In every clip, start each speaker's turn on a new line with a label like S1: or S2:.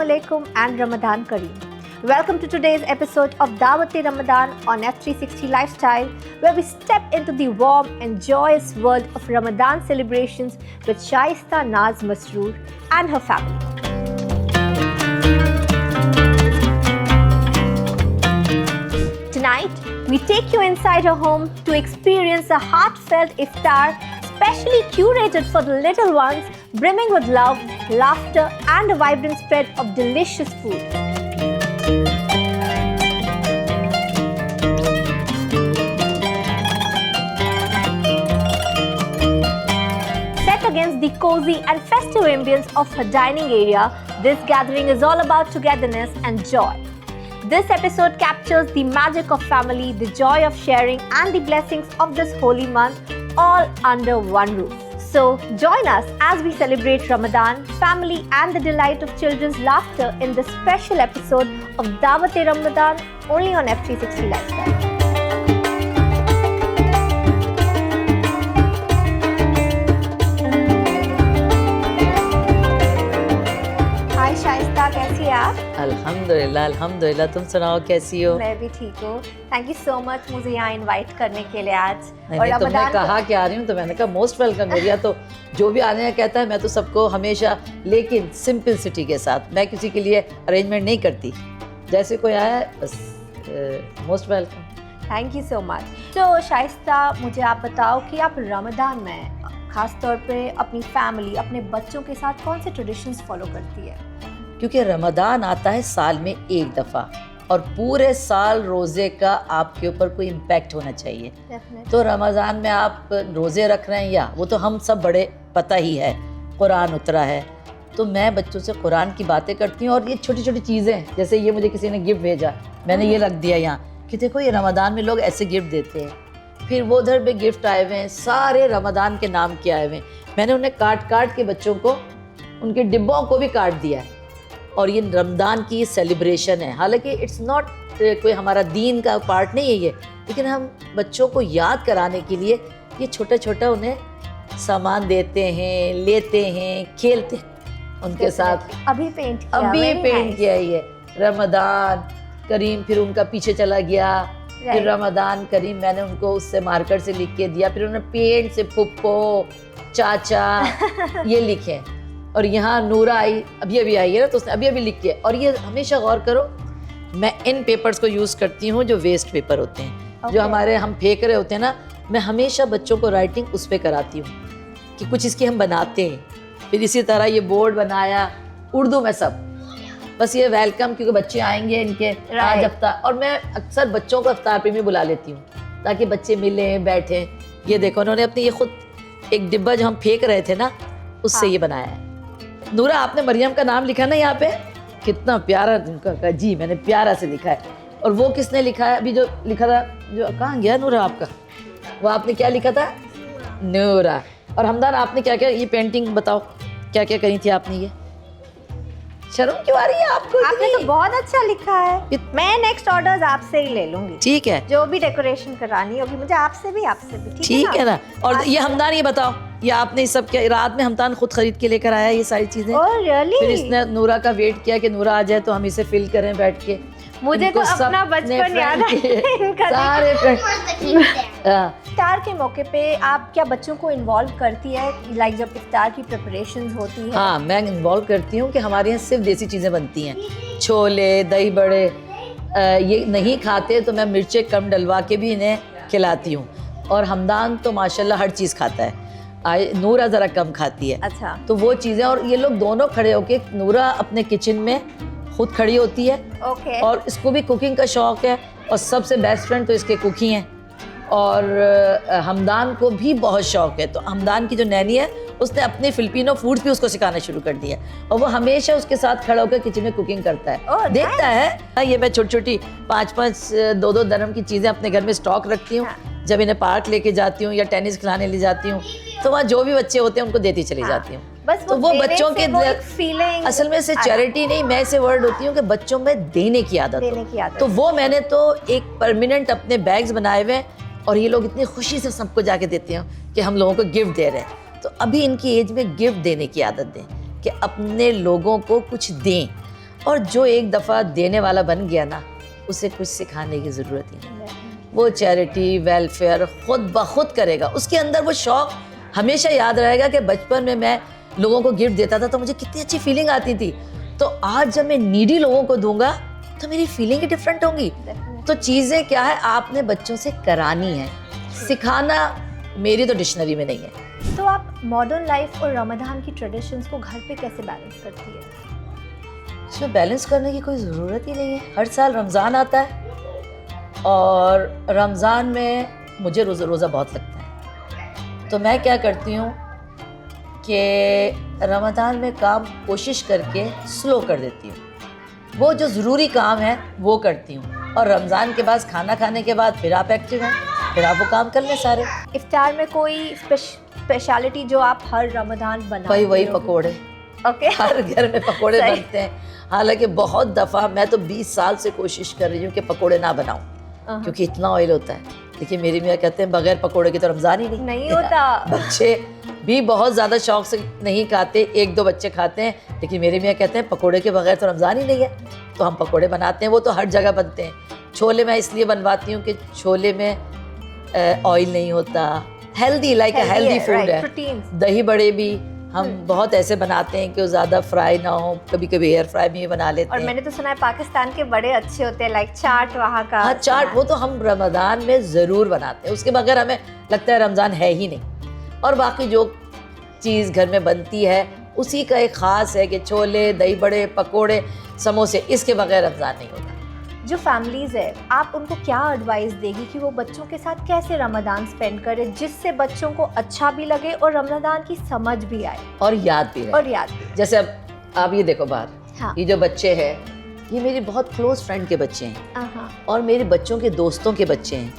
S1: Assalamu alaikum and Ramadan Kareem. Welcome to today's episode of Dawat-e-Ramadan on F360 Lifestyle, where we step into the warm and joyous world of Ramadan celebrations with Shaista Naz Masroor and her family. Tonight, we take you inside her home to experience a heartfelt iftar specially curated for the little ones, brimming with love, laughter, and a vibrant spread of delicious food. Set against the cozy and festive ambience of her dining area, this gathering is all about togetherness and joy. This episode captures the magic of family, the joy of sharing, and the blessings of this holy month, all under one roof. So join us as we celebrate Ramadan, family, and the delight of children's laughter in this special episode of Dawat-e-Ramadan only on F360 Lifestyle. हाय शाइस्ता, कैसी हैं आप?
S2: अल्हम्दुलिल्लाह अल्हम्दुलिल्लाह। तुम सुनाओ कैसी हो?
S1: मैं भी ठीक हूँ। थैंक यू सो मच मुझे यहाँ इनवाइट करने के लिए आज।
S2: नहीं, तुमने कहा कि आ रही हूँ तो मैंने कहा मोस्ट वेलकम एरिया। तो जो भी आने का कहता है मैं तो सबको हमेशा, लेकिन सिंपलिसिटी के साथ। मैं किसी के लिए अरेंजमेंट नहीं करती, जैसे कोई आया बस most welcome.
S1: Thank you so much. तो शाइस्ता, मुझे आप बताओ कि आप रमज़ान में खास तौर पे अपनी फैमिली, अपने बच्चों के साथ कौन से ट्रेडिशंस फॉलो करती है?
S2: क्योंकि रमज़ान आता है साल में एक दफ़ा और पूरे साल रोज़े का आपके ऊपर कोई इम्पैक्ट होना चाहिए। तो रमज़ान में आप रोज़े रख रहे हैं, या वो तो हम सब बड़े पता ही है, कुरान उतरा है, तो मैं बच्चों से कुरान की बातें करती हूँ। और ये छोटी छोटी चीज़ें, जैसे ये मुझे किसी ने गिफ्ट भेजा, मैंने ये रख दिया यहाँ कि देखो ये रमज़ान में लोग ऐसे गिफ्ट देते हैं। फिर वो उधर पे गिफ्ट आए हुए हैं, सारे रमज़ान के नाम के आए हुए हैं। मैंने उन्हें काट के बच्चों को उनके डिब्बों को भी काट दिया है। और ये रमज़ान की सेलिब्रेशन है, हालांकि इट्स नॉट कोई हमारा दीन का पार्ट नहीं है ये, लेकिन हम बच्चों को याद कराने के लिए ये छोटा छोटा उन्हें सामान देते हैं, लेते हैं, खेलते हैं उनके साथ।
S1: अभी पेंट
S2: किया ये रमज़ान करीम, फिर उनका पीछे चला गया, फिर रमज़ान करीम मैंने उनको उससे मार्कर से लिख के दिया, फिर उन्होंने पेंट से पुप्पो चाचा ये लिखे। और यहाँ नूरा आई, अभी आई है ना, तो उसने अभी लिख के। और ये हमेशा गौर करो, मैं इन पेपर्स को यूज़ करती हूँ जो वेस्ट पेपर होते हैं, जो हमारे हम फेंक रहे होते हैं ना, मैं हमेशा बच्चों को राइटिंग उस पर कराती हूँ कि कुछ इसकी हम बनाते हैं। फिर इसी तरह ये बोर्ड बनाया उर्दू में सब, बस ये वेलकम, क्योंकि बच्चे आएंगे इनके आज अफ्तार, और मैं अक्सर बच्चों को अफ्तार पे भी बुला लेती हूँ ताकि बच्चे मिलें, बैठें। ये देखो उन्होंने अपनी ये खुद एक डिब्बा जो हम फेंक रहे थे ना, उससे ये बनाया है। नूरा, आपने मरियम का नाम लिखा ना यहाँ पे, कितना प्यारा उनका, जी मैंने प्यारा से लिखा है। और वो किसने लिखा है अभी जो लिखा था, जो कहाँ गया नूरा आपका, वो आपने क्या लिखा था? नूरा। और हमदान, आपने क्या क्या ये पेंटिंग बताओ क्या क्या करी थी आपने? ये शर्म क्यों आ रही है आपको?
S1: आपने तो बहुत अच्छा लिखा है। मैं नेक्स्ट ऑर्डर्स आपसे ही ले लूंगी।
S2: ठीक है,
S1: जो भी डेकोरेशन करानी होगी मुझे आपसे भी
S2: ठीक है ना। और ये हमदान, ये बताओ, ये आपने सब क्या रात में हमदान खुद खरीद के लेकर आया ये सारी चीजें?
S1: रियली?
S2: फिर इसने नूरा का वेट किया कि नूरा आ जाए तो हम इसे फिल करें बैठ के।
S1: मुझे तो अपना बचपन याद है
S2: सारे
S1: इफ्तार के मौके पे आप क्या बच्चों को इन्वॉल्व करती है, लाइक जब इफ्तार की प्रिपरेशंस होती है?
S2: हाँ, मैं इन्वॉल्व करती हूँ कि हमारे यहाँ सिर्फ देसी चीज़ें बनती हैं, छोले, दही बड़े। ये नहीं खाते तो मैं मिर्चें कम डलवा के भी इन्हें खिलाती हूँ। और हमदान तो माशाल्लाह हर चीज़ खाता है, नूरा ज़रा कम खाती है।
S1: अच्छा।
S2: तो वो चीज़ें, और ये लोग दोनों खड़े होके, नूरा अपने किचन में खुद खड़ी होती है, और इसको भी कुकिंग का शौक़ है, और सबसे बेस्ट फ्रेंड तो इसके कुक ही हैं। और हमदान को भी बहुत शौक़ है, तो हमदान की जो नैनी है उसने अपने फिलिपिनो फूड भी उसको सिखाना शुरू कर दिया, और वो हमेशा उसके साथ खड़ा होकर किचन में कुकिंग करता है, देखता है। ये मैं छोटी छोटी 5-5 2-2 दरम की चीज़ें अपने घर में स्टॉक रखती हूँ। जब इन्हें पार्क लेके जाती हूँ या टेनिस खिलाने ले जाती हूँ, तो वहाँ जो भी बच्चे होते हैं उनको देती चली जाती हूँ।
S1: बस
S2: तो वो बच्चों के
S1: फीलिंग,
S2: असल में से चैरिटी नहीं, मैं ऐसे वर्ड होती हूँ कि बच्चों में देने की आदत हो। तो वो मैंने तो एक परमानेंट अपने बैग्स बनाए हुए हैं, और ये लोग इतनी खुशी से सबको जाके देते हैं कि हम लोगों को गिफ्ट दे रहे हैं। तो अभी इनकी एज में गिफ्ट देने की आदत दें, कि अपने लोगों को कुछ दें। और जो एक दफ़ा देने वाला बन गया ना, उसे कुछ सिखाने की ज़रूरत ही नहीं। वो चैरिटी वेलफेयर खुद ब खुद करेगा। उसके अंदर वो शौक़ हमेशा याद रहेगा कि बचपन में मैं लोगों को गिफ्ट देता था तो मुझे कितनी अच्छी फीलिंग आती थी, तो आज जब मैं नीडी लोगों को दूंगा तो मेरी फीलिंग ही डिफरेंट होंगी। तो चीज़ें क्या है, आपने बच्चों से करानी है, सिखाना मेरी तो डिक्शनरी में नहीं है।
S1: तो आप मॉडर्न लाइफ और रमज़ान की ट्रेडिशंस को घर पे कैसे बैलेंस करती है?
S2: इसमें बैलेंस करने की कोई ज़रूरत ही नहीं है। हर साल रमज़ान आता है और रमज़ान में मुझे रोज़ा बहुत लगता है, तो मैं क्या करती हूँ कि रमज़ान में काम कोशिश करके स्लो कर देती हूँ। वो जो ज़रूरी काम है वो करती हूँ, और रमज़ान के बाद खाना खाने के बाद फिर आप एक्टिव हैं, फिर आप वो काम कर लें सारे।
S1: इफ्तार में कोई स्पेशलिटी जो आप हर रमज़ान बनाते
S2: वही पकोड़े।
S1: ओके
S2: हर घर में पकोड़े बनते हैं। हालांकि बहुत दफ़ा मैं तो 20 साल से कोशिश कर रही हूँ कि पकोड़े ना बनाऊँ, क्योंकि इतना ऑयल होता है। देखिए मेरी मियाँ कहते हैं बगैर पकोड़े के तो रमज़ान ही नहीं
S1: होता।
S2: बच्चे भी बहुत ज़्यादा शौक से नहीं खाते, 1-2 बच्चे खाते हैं, लेकिन मेरे मियाँ कहते हैं पकोड़े के बगैर तो रमज़ान ही नहीं है। तो हम पकोड़े बनाते हैं, वो तो हर जगह बनते हैं। छोले मैं इसलिए बनवाती हूँ कि छोले में ऑयल नहीं होता, हेल्दी लाइक हेल्दी फूड है। दही बड़े भी हम बहुत ऐसे बनाते हैं कि वो ज़्यादा फ्राई ना हो, कभी कभी एयर फ्राई भी बना लेते हैं।
S1: और मैंने तो सुना है पाकिस्तान के बड़े अच्छे होते हैं, लाइक चाट वहाँ का।
S2: हाँ चाट, वो तो हम रमज़ान में ज़रूर बनाते हैं, उसके बगैर हमें लगता है रमज़ान है ही नहीं। और बाकी जो चीज़ घर में बनती है उसी का एक ख़ास है कि छोले, दही बड़े, पकोड़े, समोसे, इसके बगैर रमज़ान नहीं होता।
S1: जो फैमिलीज़ है, आप उनको क्या एडवाइस देगी कि वो बच्चों के साथ कैसे रमज़ान स्पेंड करें जिससे बच्चों को अच्छा भी लगे और रमज़ान की समझ भी आए
S2: और याद भी रहे। जैसे अब आप ये देखो बाहर, हाँ। ये जो बच्चे हैं ये मेरी बहुत क्लोज फ्रेंड के बच्चे हैं और मेरे बच्चों के दोस्तों के बच्चे हैं।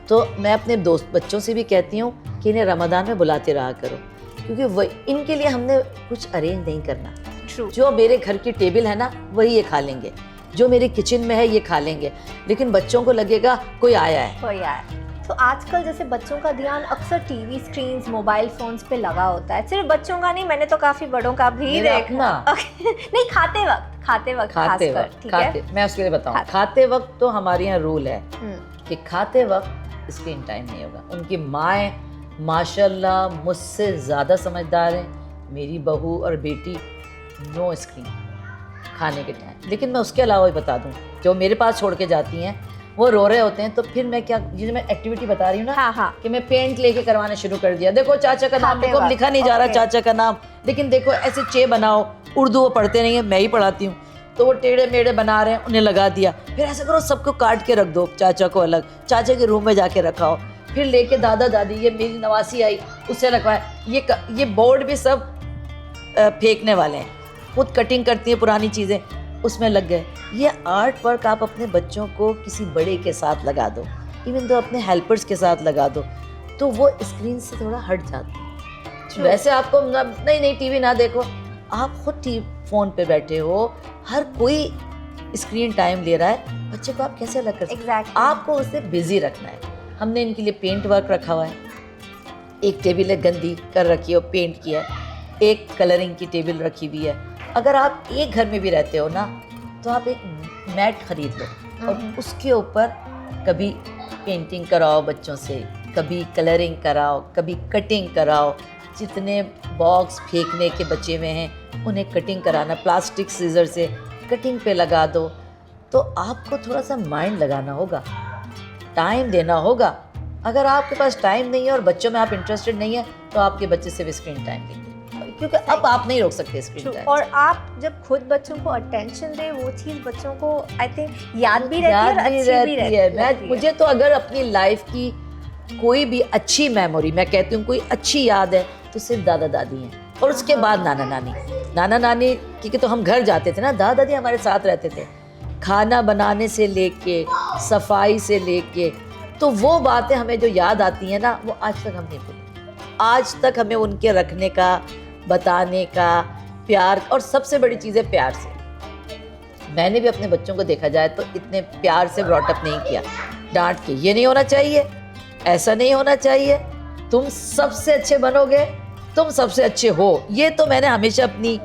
S2: तो मैं अपने दोस्त बच्चों से भी कहती हूँ कि इन्हें रमज़ान में बुलाते रहा करो, क्योंकि वही इनके लिए हमने कुछ अरेंज नहीं करना। जो मेरे घर की टेबल है ना वही ये खा लेंगे, जो मेरे किचन में है ये खा लेंगे, लेकिन बच्चों को लगेगा कोई आया है।
S1: तो आजकल जैसे बच्चों का ध्यान अक्सर टीवी स्क्रीन्स, मोबाइल फोन्स पे लगा होता है। सिर्फ बच्चों का नहीं, मैंने तो काफी बड़ों का भी देखा। नहीं, खाते वक्त ठीक है,
S2: मैं उसके लिए बताऊं। खाते वक्त तो हमारे यहाँ रूल है कि खाते वक्त स्क्रीन टाइम नहीं होगा। उनकी माएँ माशाल्लाह मुझसे ज़्यादा समझदार हैं। मेरी बहू और बेटी नो स्क्रीन खाने के टाइम। लेकिन मैं उसके अलावा भी बता दूं, जो मेरे पास छोड़ के जाती हैं वो रो रहे होते हैं, तो फिर मैं क्या, ये मैं एक्टिविटी बता रही हूँ ना, कि मैं पेंट लेके करवाना शुरू कर दिया। देखो चाचा का नाम देखो, लिखा नहीं जा रहा चाचा का नाम, लेकिन देखो ऐसे चे बनाओ। उर्दू वो पढ़ते नहीं है, मैं ही पढ़ाती हूँ, तो वो टेढ़े मेढ़े बना रहे हैं, उन्हें लगा दिया। फिर ऐसे करो सबको काट के रख दो, चाचा को अलग, चाचा के रूम में जाके रखाओ। फिर लेके दादा दादी, ये मेरी नवासी आई उससे रखवाए। ये बोर्ड भी सब फेंकने वाले हैं, खुद कटिंग करती है पुरानी चीज़ें, उसमें लग गए। ये आर्ट वर्क आप अपने बच्चों को किसी बड़े के साथ लगा दो, इवन तो अपने हेल्पर्स के साथ लगा दो, तो वो स्क्रीन से थोड़ा हट जाते हैं। वैसे आपको नहीं टीवी ना देखो, आप खुद फ़ोन पे बैठे हो, हर कोई स्क्रीन टाइम ले रहा है, बच्चे को आप कैसे अलग कर सकते हैं? आपको उसे बिजी रखना है। हमने इनके लिए पेंट वर्क रखा हुआ है, एक टेबल है गंदी कर रखी है और पेंट किया है, एक कलरिंग की टेबल रखी हुई है। अगर आप एक घर में भी रहते हो ना, तो आप एक मैट खरीद लो और उसके ऊपर कभी पेंटिंग कराओ बच्चों से, कभी कलरिंग कराओ, कभी कटिंग कराओ। जितने बॉक्स फेंकने के बचे हुए हैं उन्हें कटिंग कराना, प्लास्टिक सीजर से कटिंग पे लगा दो। तो आपको थोड़ा सा माइंड लगाना होगा, टाइम देना होगा। अगर आपके पास टाइम नहीं है और बच्चों में आप इंटरेस्टेड नहीं है, तो आपके बच्चे से भी स्क्रीन टाइम लेंगे, क्योंकि अब आप नहीं रोक सकते स्क्रीन टाइम।
S1: और आप जब खुद बच्चों को अटेंशन दे, वो चीज़ बच्चों को आई थिंक याद भी रहती है।
S2: मुझे तो अगर अपनी लाइफ की कोई भी अच्छी मेमोरी, मैं कहती हूँ कोई अच्छी याद है, तो सिर्फ दादा दादी हैं, और उसके बाद नाना नानी, क्योंकि तो हम घर जाते थे ना, दादा दादी हमारे साथ रहते थे, खाना बनाने से लेके सफाई से लेके, तो वो बातें हमें जो याद आती हैं ना, वो आज तक हम नहीं भूलते। आज तक हमें उनके रखने का, बताने का, प्यार, और सबसे बड़ी चीज़ है प्यार से। मैंने भी अपने बच्चों को देखा जाए तो इतने प्यार से ब्रॉटअप नहीं किया, डांट के। ये नहीं होना चाहिए, ऐसा नहीं होना चाहिए, तुम सबसे अच्छे बनोगे, तुम सबसे अच्छे हो। ये तो मैंने हमेशा अपनी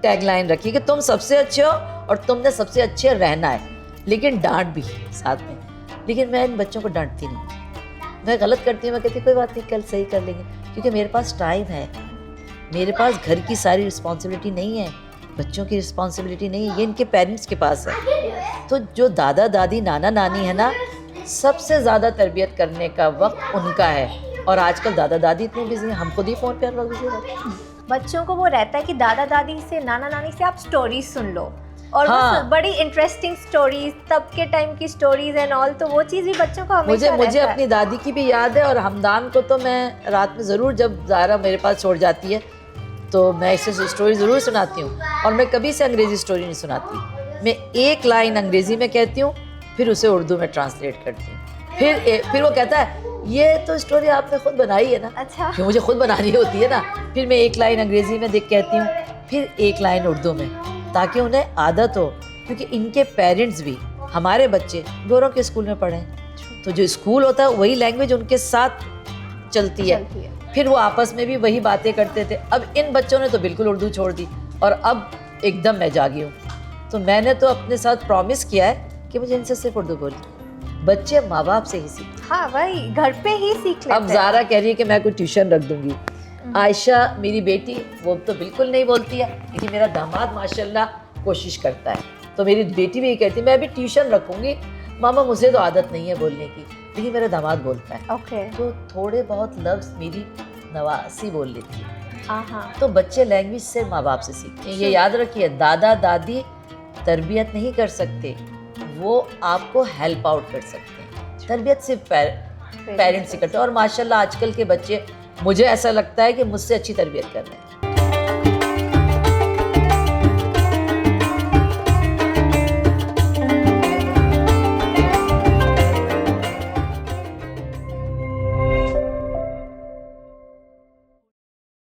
S2: टैगलाइन रखी कि तुम सबसे अच्छे हो और तुमने सबसे अच्छे रहना है, लेकिन डांट भी साथ में। लेकिन मैं इन बच्चों को डांटती नहीं, मैं गलत करती हूँ, मैं कहती कोई बात नहीं, कल सही कर लेंगे, क्योंकि मेरे पास टाइम है, मेरे पास घर की सारी रिस्पॉन्सिबिलिटी नहीं है, बच्चों की रिस्पॉन्सिबिलिटी नहीं है, ये इनके पेरेंट्स के पास है। तो जो दादा दादी नाना नानी है ना, सबसे ज़्यादा तरबियत करने का वक्त उनका है। और आजकल दादा दादी इतने बिजी हैं, हम खुद ही फ़ोन पे हर वक्त बिजी रहते हैं।
S1: बच्चों को वो रहता है कि दादा दादी से, नाना नानी से आप स्टोरीज सुन लो, और
S2: हाँ।
S1: वो बड़ी इंटरेस्टिंग स्टोरीज, तब के टाइम की स्टोरीज एंड ऑल, तो वो चीज़ भी बच्चों को हमेशा
S2: मुझे
S1: रहता
S2: अपनी दादी की भी याद है, और हमदान को तो मैं रात में ज़रूर, जब ज़ारा मेरे पास छोड़ जाती है तो मैं इसे स्टोरी ज़रूर सुनाती हूँ। और मैं कभी से अंग्रेज़ी स्टोरी नहीं सुनाती, मैं एक लाइन अंग्रेज़ी में कहती हूँ, फिर उसे उर्दू में ट्रांसलेट करती हूँ, फिर वो कहता है ये तो स्टोरी आपने खुद बनाई है ना।
S1: अच्छा।
S2: फिर मुझे खुद बनानी होती है ना, फिर मैं एक लाइन अंग्रेज़ी में देख कहती हूँ, फिर एक लाइन उर्दू में, ताकि उन्हें आदत हो, क्योंकि इनके पेरेंट्स भी, हमारे बच्चे गोरों के स्कूल में पढ़े हैं, तो जो स्कूल होता है वही लैंग्वेज उनके साथ चलती है, फिर वो आपस में भी वही बातें करते थे। अब इन बच्चों ने तो बिल्कुल उर्दू छोड़ दी, और अब एकदम मैं जागी हूँ, तो मैंने तो अपने साथ प्रॉमिस किया है कि मुझे इनसे सिर्फ उर्दू बोलनी। बच्चे माँ बाप से ही सीखते।
S1: हाँ, वही घर पे ही सीख लेते हैं।
S2: अब ज़ारा कह रही है कि मैं कोई ट्यूशन रख दूंगी। आयशा मेरी बेटी, वो तो बिल्कुल नहीं बोलती है, लेकिन मेरा दामाद माशाल्लाह कोशिश करता है, तो मेरी बेटी भी ये कहती है मैं भी ट्यूशन रखूंगी मामा, मुझे तो आदत नहीं है बोलने की, लेकिन मेरा दामाद बोलता है।
S1: ओके।
S2: तो थोड़े बहुत लफ्ज़ मेरी नवासी बोल लेती है।
S1: हाँ।
S2: तो बच्चे लैंग्वेज से माँ बाप से सीखते हैं। ये याद रखिए, दादा दादी तरबियत नहीं कर सकते, वो आपको हेल्प आउट कर सकते हैं। तरबियत सिर्फ पेरेंट्स ही करते हैं, और माशाल्लाह आजकल के बच्चे, मुझे ऐसा लगता है कि मुझसे अच्छी तरबियत कर रहे हैं।